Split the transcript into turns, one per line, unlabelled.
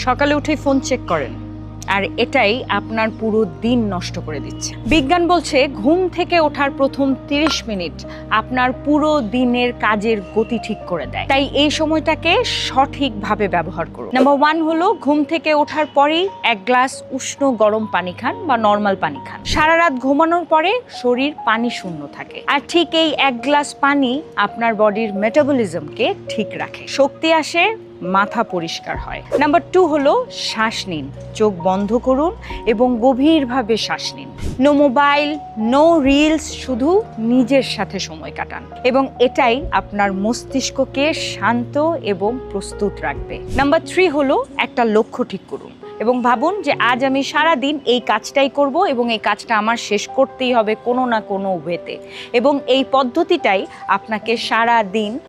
সকালে উঠে phone check করেন, আর এটাই আপনার পুরো দিন নষ্ট করে দিচ্ছে। বিজ্ঞান বলছে ঘুম থেকে ওঠার প্রথম 30 মিনিট আপনার পুরো দিনের কাজের গতি ঠিক করে দেয়। তাই এই সময়টাকে সঠিকভাবে ব্যবহার করুন। নাম্বার 1 হলো ঘুম থেকে ওঠার পরেই 1 গ্লাস উষ্ণ গরম পানি খান বা নর্মাল পানি খান। সারা রাত ঘুমানোর পরে শরীর পানি শূন্য থাকে, আর ঠিক এই 1 গ্লাস পানি আপনার বডির মেটাবলিজমকে ঠিক রাখে, শক্তি আসে, মাথা পরিষ্কার হয়। নাম্বার 2 হলো শ্বাস নিন। চোখ বন্ধ করুন এবং গভীরভাবে শ্বাস নিন। নো মোবাইল, নো রিলস, শুধু নিজের সাথে সময় কাটান, এবং এটাই আপনার মস্তিষ্ককে শান্ত এবং প্রস্তুত রাখবে। নাম্বার 3 হলো একটা লক্ষ্য ঠিক করুন এবং ভাবুন যে আজ আমি সারা দিন এই কাজটাই করব এবং এই কাজটা আমার শেষ করতেই হবে কোনো না কোনো ওয়েতে, এবং এই পদ্ধতিটাই আপনাকে সারা দিন